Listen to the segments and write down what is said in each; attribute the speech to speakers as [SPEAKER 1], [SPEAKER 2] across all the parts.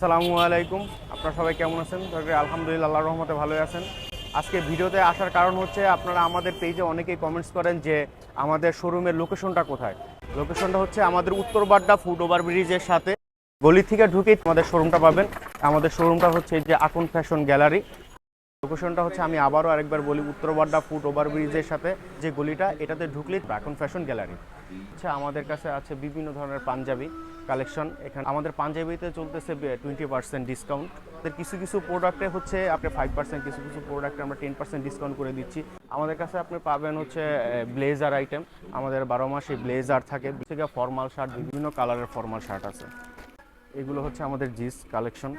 [SPEAKER 1] আসসালামু আলাইকুম। আপনারা সবাই কেমন আছেন? আলহামদুলিল্লাহ, আল্লাহর রহমতে ভালোই আছেন। আজকে ভিডিওতে আসার কারণ হচ্ছে আপনারা আমাদের পেজে অনেকেই কমেন্টস করেন যে আমাদের শোরুমের লোকেশনটা কোথায়। লোকেশনটা হচ্ছে আমাদের উত্তরবাড্ডা ফুট ওভারব্রিজের সাথে গলি থেকে ঢুকেই আমাদের শোরুমটা পাবেন। আমাদের শোরুমটা হচ্ছে এই যে আকুন ফ্যাশন গ্যালারি। লোকেশনটা হচ্ছে, আমি আবারও আরেকবার বলি, উত্তরবাড্ডা ফুট ওভারব্রিজের সাথে যে গলিটা, এটাতে ঢুকলেই আকুন ফ্যাশন গ্যালারি। আচ্ছা, আমাদের কাছে আছে বিভিন্ন ধরনের পাঞ্জাবি কালেকশন। এখানে আমাদের পাঞ্জাবিতে চলতেছে 20% ডিসকাউন্ট। আমাদের কিছু কিছু প্রোডাক্টে হচ্ছে আপনি 5%, কিছু কিছু প্রোডাক্টে আমরা 10% ডিসকাউন্ট করে দিচ্ছি। আমাদের কাছে আপনি পাবেন হচ্ছে ব্লেজার আইটেম। আমাদের 12 মাসে ব্লেজার থাকে, ফর্মাল শার্ট, বিভিন্ন কালারের ফর্মাল শার্ট আছে। এগুলো হচ্ছে আমাদের জিন্স কালেকশন।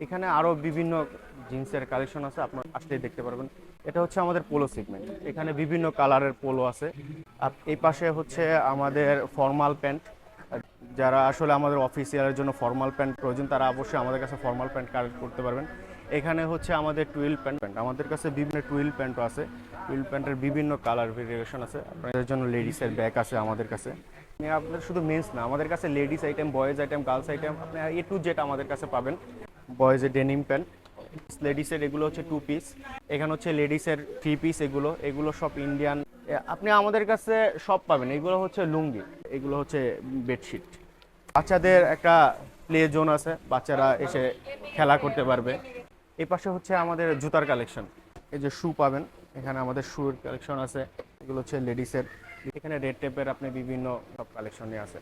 [SPEAKER 1] এখানে আরও বিভিন্ন জিন্সের কালেকশন আছে, আপনারা আসলেই দেখতে পারবেন। এটা হচ্ছে আমাদের পোলো সেগমেন্ট, এখানে বিভিন্ন কালারের পোলো আছে। আর এই পাশে হচ্ছে আমাদের ফর্মাল প্যান্ট। যারা আসলে আমাদের অফিসিয়ালের জন্য ফর্মাল প্যান্ট প্রয়োজন, তারা অবশ্যই আমাদের কাছে ফর্মাল প্যান্ট কালেক্ট করতে পারবেন। এখানে হচ্ছে আমাদের টুইল প্যান্ট, আমাদের কাছে বিভিন্ন টুইল প্যান্টও আছে। টুইল প্যান্টের বিভিন্ন কালার ভেরিয়েশন আছে। আপনাদের জন্য লেডিসের ব্যাগ আছে আমাদের কাছে। আপনার শুধু মেন্স না, আমাদের কাছে ladies item, boys item, girls item, আপনি এ টু জেড আমাদের কাছে পাবেন। বয়েজের ডেনিম প্যান্ট, লেডিসের এগুলো হচ্ছে 2 পিস, এখানে হচ্ছে লেডিসের 3 পিস। এগুলো সব ইন্ডিয়ান। আপনি আমাদের কাছে সব পাবেন। এগুলো হচ্ছে লুঙ্গি, এগুলো হচ্ছে বেডশিট। বাচ্চাদের একটা প্লে জোন আছে, বাচ্চারা এসে খেলা করতে পারবে। এই পাশে হচ্ছে আমাদের জুতার কালেকশন। এই যে শু পাবেন, এখানে আমাদের শুর কালেকশন আছে। এগুলো হচ্ছে লেডিসের। এখানে রেড টেপের আপনি বিভিন্ন সব কালেকশনই আছে।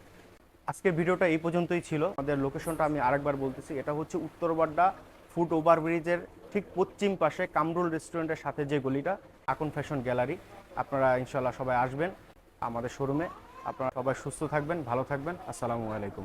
[SPEAKER 1] আজকে ভিডিওটা এই পর্যন্তই ছিল। আমাদের লোকেশনটা আমি আরেকবার বলতেছি, এটা হচ্ছে উত্তরবাড্ডা ফুট ওভারব্রিজের ঠিক পশ্চিম পাশে কামরুল রেস্টুরেন্টের সাথে যে গলিটা, আকুন ফ্যাশন গ্যালারি। আপনারা ইনশাল্লাহ সবাই আসবেন আমাদের শোরুমে। আপনারা সবাই সুস্থ থাকবেন, ভালো থাকবেন। আসসালামু আলাইকুম।